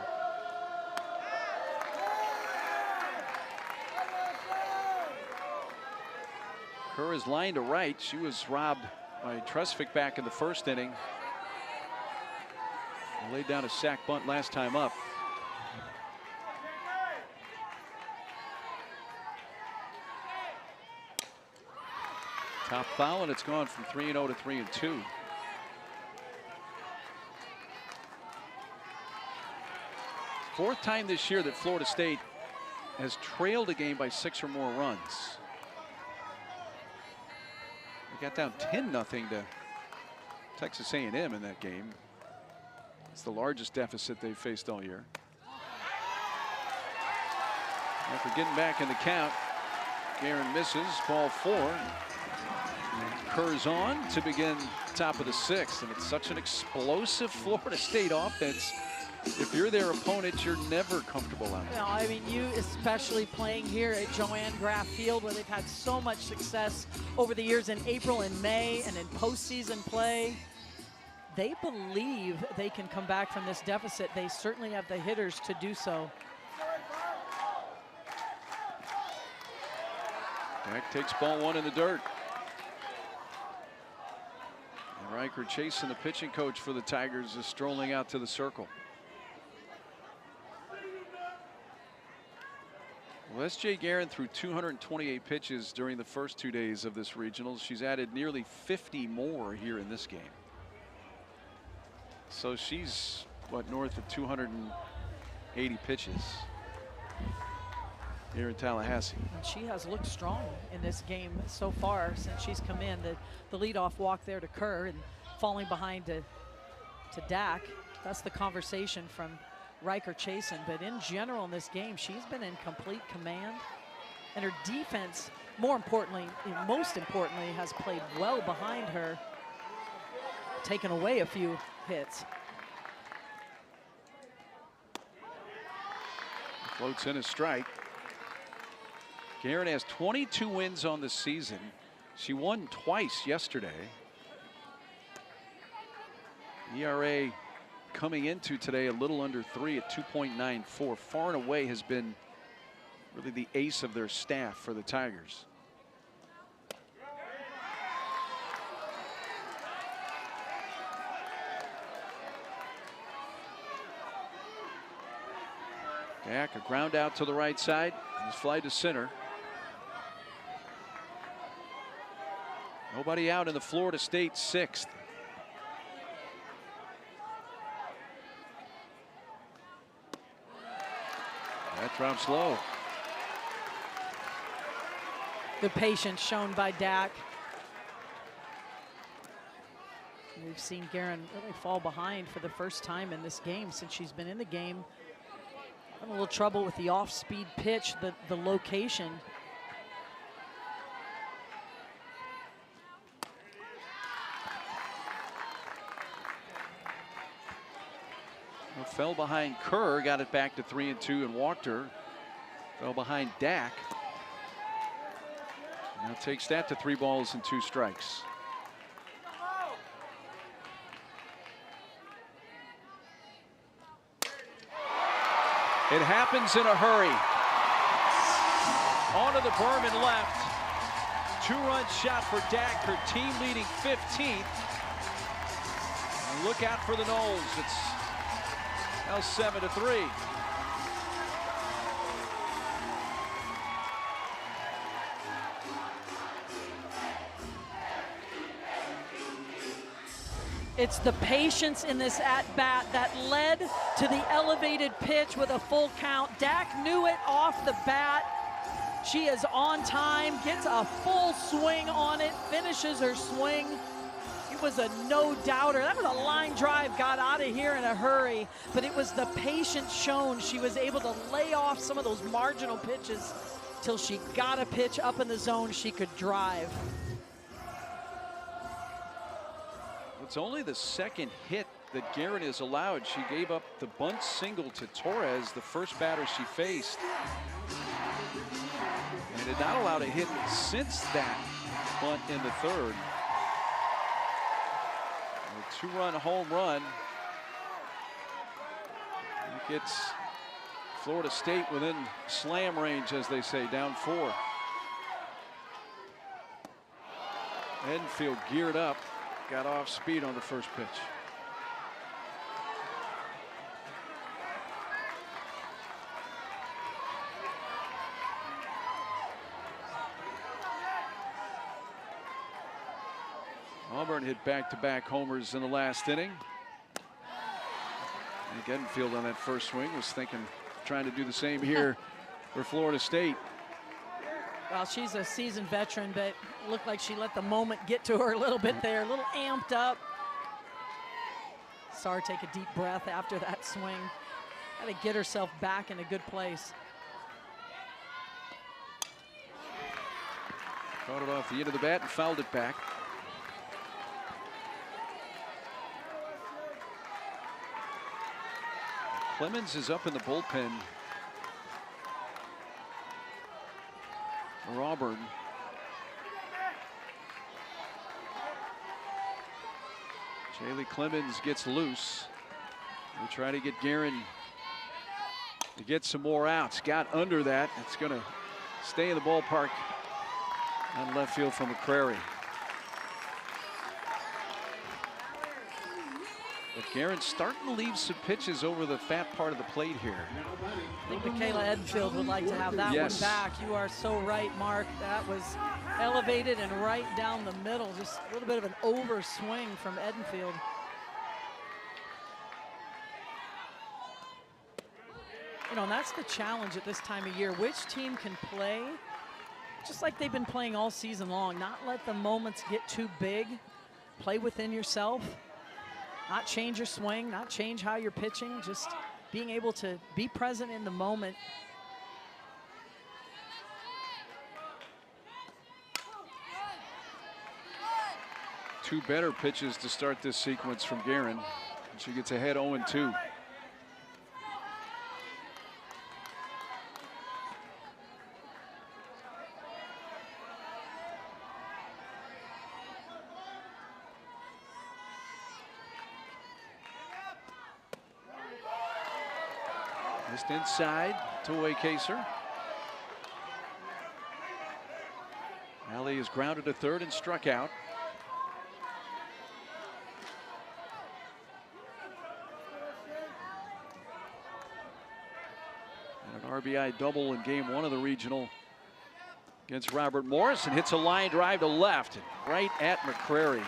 Speaker 2: Kerr is lined to right. She was robbed by Tresvik back in the 1st inning. Laid down a sac bunt last time up. Top foul, and it's gone from 3-0 to 3-2. Fourth time this year that Florida State has trailed a game by 6 or more runs. They got down 10-0 to Texas A&M in that game. It's the largest deficit they've faced all year. After getting back in the count, Garren misses, ball 4. And Kerr's on to begin top of the 6th, and it's such an explosive Florida State offense if you're their opponent, you're never comfortable out there.
Speaker 1: No, I mean, you especially playing here at Joanne Graff Field, where they've had so much success over the years in April and May and in postseason play. They believe they can come back from this deficit. They certainly have the hitters to do so.
Speaker 2: Dak takes ball one in the dirt. And Riker Chasen, the pitching coach for the Tigers, is strolling out to the circle. Well, S.J. Garren threw 228 pitches during the first 2 days of this regional. She's added nearly 50 more here in this game. So she's, what, north of 280 pitches here in Tallahassee.
Speaker 1: And she has looked strong in this game so far since she's come in. The leadoff walk there to Kerr and falling behind to Dak. That's the conversation from Riker Chasen. But in general in this game, she's been in complete command. And her defense, most importantly, has played well behind her, taken away a few hits.
Speaker 2: Floats in a strike. Garren has 22 wins on the season. She won twice yesterday. ERA coming into today a little under 3 at 2.94. Far and away has been really the ace of their staff for the Tigers. Dak, a ground out to the right side. His fly to center. Nobody out in the Florida State sixth. That drops low.
Speaker 1: The patience shown by Dak. We've seen Garren really fall behind for the first time in this game since she's been in the game. Having a little trouble with the off-speed pitch, the location.
Speaker 2: Well, fell behind Kerr, got it back to 3-2 and walked her. Fell behind Dak. Now takes that to 3 balls and 2 strikes. It happens in a hurry. Onto the berm and left. 2-run shot for Dak, her team leading 15th. And look out for the Noles. It's now 7-3.
Speaker 1: It's the patience in this at-bat that led to the elevated pitch with a full count. Dak knew it off the bat. She is on time, gets a full swing on it, finishes her swing. It was a no-doubter. That was a line drive, got out of here in a hurry, but it was the patience shown. She was able to lay off some of those marginal pitches till she got a pitch up in the zone she could drive.
Speaker 2: It's only the second hit that Garren has allowed. She gave up the bunt single to Torres, the first batter she faced, and had not allowed a hit since that bunt in the third. A 2-run home run. It gets Florida State within slam range, as they say, down 4. Enfield geared up. Got off speed on the first pitch. Auburn hit back-to-back homers in the last inning. I think Enfield on that first swing was trying to do the same here for Florida State.
Speaker 1: Well, she's a seasoned veteran, but looked like she let the moment get to her a little bit there, a little amped up. Saw her take a deep breath after that swing. Had to get herself back in a good place.
Speaker 2: Caught it off the end of the bat and fouled it back. Clemens is up in the bullpen for Auburn. Jaylee Clemens gets loose. They try to get Garren to get some more outs. Got under that. It's going to stay in the ballpark on left field from McCra. But Garren's starting to leave some pitches over the fat part of the plate here.
Speaker 1: I think Michaela Edenfield would like to have that one back. You are so right, Mark. That was elevated and right down the middle. Just a little bit of an overswing from Edenfield. You know, and that's the challenge at this time of year. Which team can play just like they've been playing all season long? Not let the moments get too big. Play within yourself. Not change your swing, not change how you're pitching, just being able to be present in the moment.
Speaker 2: Two better pitches to start this sequence from Garren. She gets ahead 0-2. Just inside to Waycaser. Alley is grounded to third and struck out. And an RBI double in game one of the regional against Robert Morris, and hits a line drive to left, right at McCra.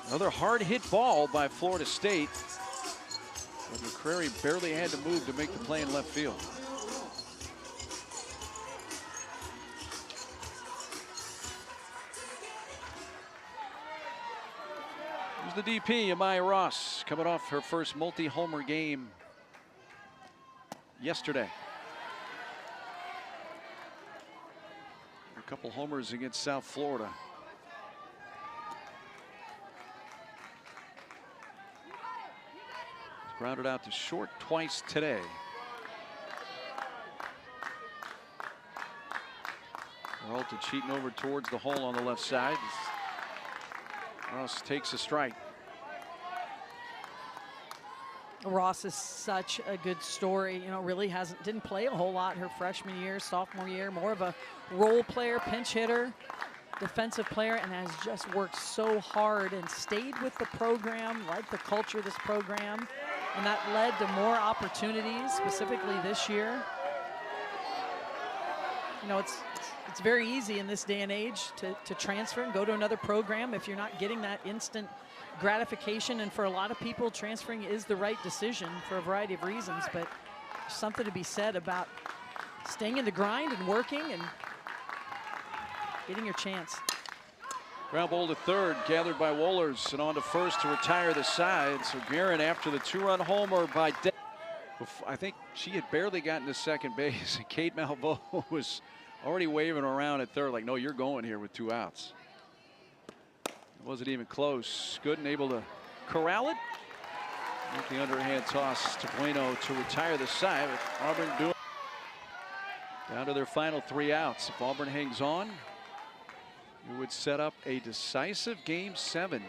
Speaker 2: Another hard hit ball by Florida State. But McCra barely had to move to make the play in left field. Here's the DP, Amaya Ross, coming off her first multi-homer game yesterday. A couple homers against South Florida. Grounded out to short twice today. Peralta cheating over towards the hole on the left side. Ross takes a strike.
Speaker 1: Ross is such a good story. You know, really didn't play a whole lot her freshman year, sophomore year, more of a role player, pinch hitter, defensive player, and has just worked so hard and stayed with the program, liked the culture of this program. And that led to more opportunities, specifically this year. You know, it's very easy in this day and age to transfer and go to another program if you're not getting that instant gratification. And for a lot of people, transferring is the right decision for a variety of reasons. But there's something to be said about staying in the grind and working and getting your chance.
Speaker 2: Ground ball to third, gathered by Wohlers, and on to first to retire the side. So Garren, after the two-run homer by I think she had barely gotten to second base. Kate Malveaux was already waving around at third, like, no, you're going here with two outs. It wasn't even close. Gooden able to corral it. With the underhand toss to Bueno to retire the side. With Auburn doing down to their final three outs. If Auburn hangs on, it would set up a decisive game 7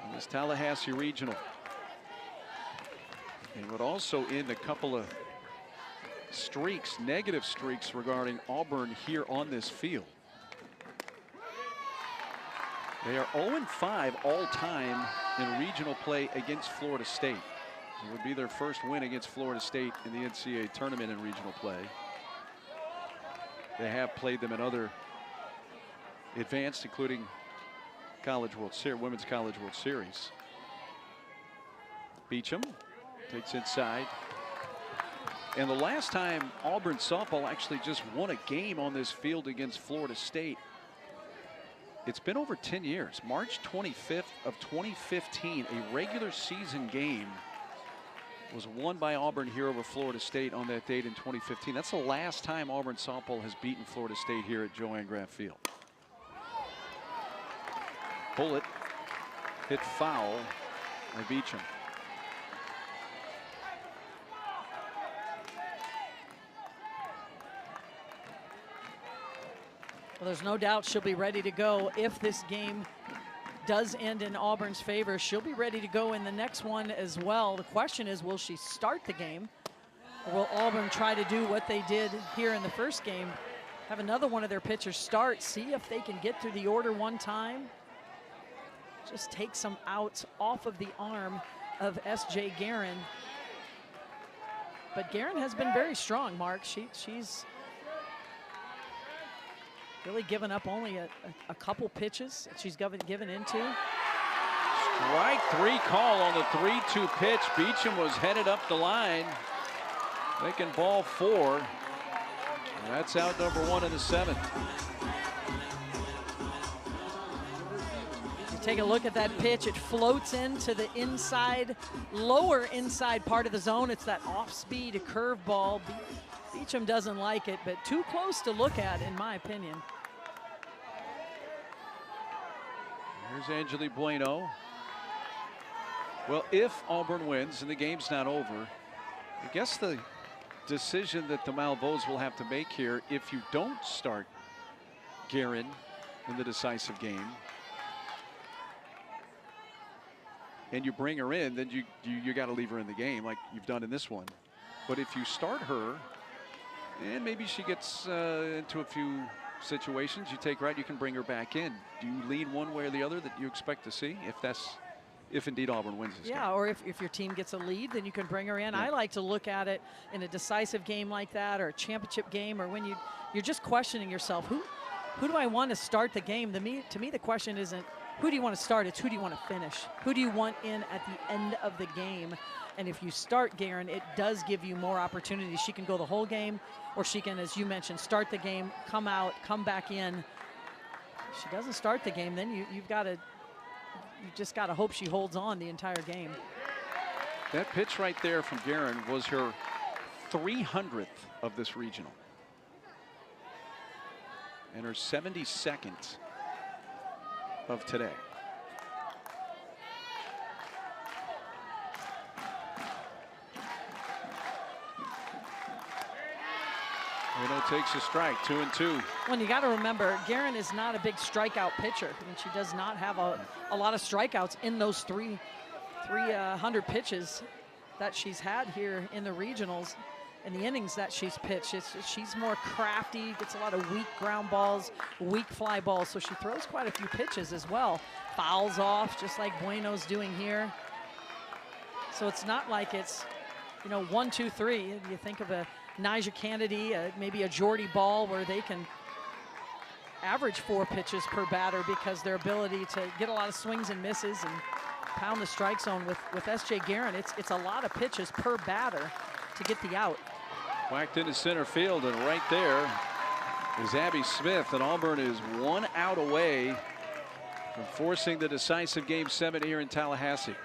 Speaker 2: in this Tallahassee Regional. And would also end a couple of streaks, negative streaks regarding Auburn here on this field. They are 0-5 all time in regional play against Florida State. It would be their first win against Florida State in the NCAA tournament in regional play. They have played them in other advanced, including College World Series, Women's College World Series. Beecham takes inside. And the last time Auburn softball actually just won a game on this field against Florida State, it's been over 10 years. March 25th of 2015, a regular season game was won by Auburn here over Florida State on that date in 2015. That's the last time Auburn softball has beaten Florida State here at Joanne Graf Field. bullet hit foul by Beecham.
Speaker 1: Well, there's no doubt she'll be ready to go if this game does end in Auburn's favor. She'll be ready to go in the next one as well. The question is, will she start the game? Or will Auburn try to do what they did here in the first game? Have another one of their pitchers start, see if they can get through the order one time. Just take some outs off of the arm of S.J. Garren. But Garren has been very strong, Mark. She's really given up only a couple pitches that she's given into.
Speaker 2: Strike 3 call on the 3-2 pitch. Beecham was headed up the line, making ball 4. And that's out number 1 in the 7th.
Speaker 1: You take a look at that pitch. It floats into the inside, lower inside part of the zone. It's that off-speed curveball. Beecham doesn't like it, but too close to look at, in my opinion.
Speaker 2: Here's Angeli Bueno. Well, if Auburn wins and the game's not over, I guess the decision that the Malveaux will have to make here, if you don't start Garren in the decisive game and you bring her in, then you got to leave her in the game like you've done in this one. But if you start her and maybe she gets into a few situations, you take her out, you can bring her back in. Do you lean one way or the other that you expect to see if indeed Auburn wins this game?
Speaker 1: Yeah, or if your team gets a lead, then you can bring her in.
Speaker 2: Yeah.
Speaker 1: I like to look at it in a decisive game like that, or a championship game, or when you're just questioning yourself, who do I want to start the game? To me, the question isn't who do you want to start, it's who do you want to finish? Who do you want in at the end of the game? And if you start Garren, it does give you more opportunities. She can go the whole game, or she can, as you mentioned, start the game, come out, come back in. If she doesn't start the game, then you just got to hope she holds on the entire game.
Speaker 2: That pitch right there from Garren was her 300th of this regional and her 72nd of today. Bueno takes a strike, 2-2.
Speaker 1: Well, you got to remember, Garren is not a big strikeout pitcher. I mean, she does not have a lot of strikeouts in those 300 pitches that she's had here in the regionals and the innings that she's pitched. She's more crafty, gets a lot of weak ground balls, weak fly balls, so she throws quite a few pitches as well. Fouls off, just like Bueno's doing here. So it's not like it's, 1, 2, 3. You think of a Nyjah Kennedy, maybe a Jordy Ball, where they can average 4 pitches per batter because their ability to get a lot of swings and misses and pound the strike zone. With S.J. Garren, it's a lot of pitches per batter to get the out.
Speaker 2: Whacked into center field, and right there is Abby Smith, and Auburn is 1 out away from forcing the decisive Game 7 here in Tallahassee.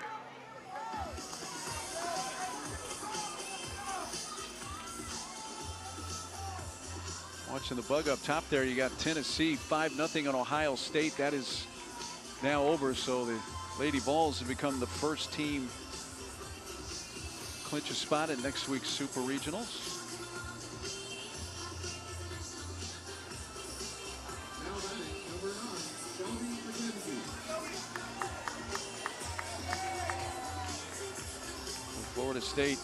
Speaker 2: Watching the bug up top there, you got Tennessee 5-0 on Ohio State. That is now over, so the Lady Vols have become the first team clinch a spot in next week's Super Regionals.
Speaker 3: Now batting, number 9, Shelby McKenzie.
Speaker 2: Florida State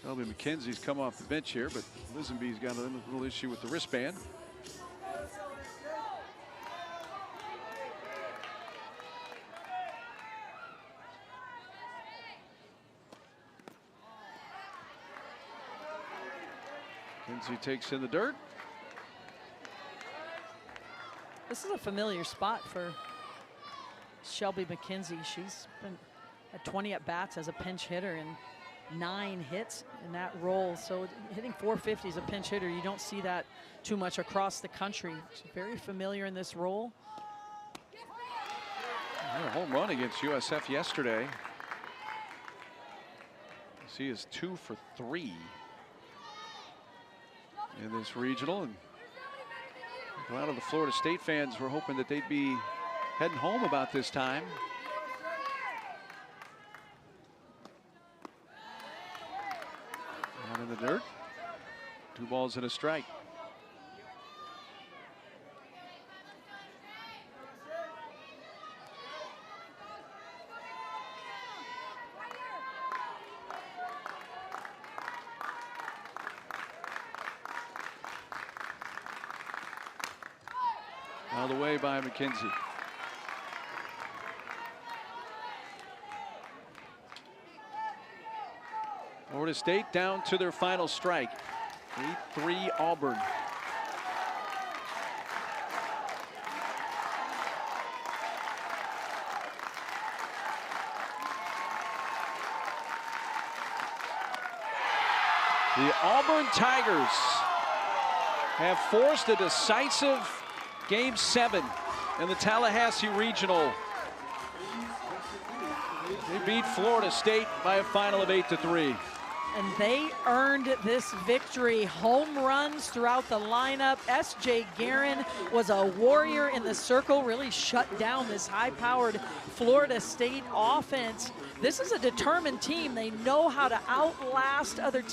Speaker 2: Shelby McKenzie's come off the bench here, but Lisenby's got a little issue with the wristband. McKenzie takes in the dirt.
Speaker 1: This is a familiar spot for Shelby McKenzie. She's been at 20 at-bats as a pinch hitter and 9 hits in that role. So hitting 450 as a pinch hitter, you don't see that too much across the country. She's very familiar in this role.
Speaker 2: Had a home run against USF yesterday. She is 2 for 3 in this regional. And a lot of the Florida State fans were hoping that they'd be heading home about this time. Down in the dirt. 2 balls and a strike. Out of the way by McKenzie. Florida State down to their final strike. 8-3 Auburn. The Auburn Tigers have forced a decisive Game 7 in the Tallahassee Regional. They beat Florida State by a final of 8-3.
Speaker 1: And they earned this victory. Home runs throughout the lineup. S.J. Garren was a warrior in the circle, really shut down this high-powered Florida State offense. This is a determined team. They know how to outlast other teams.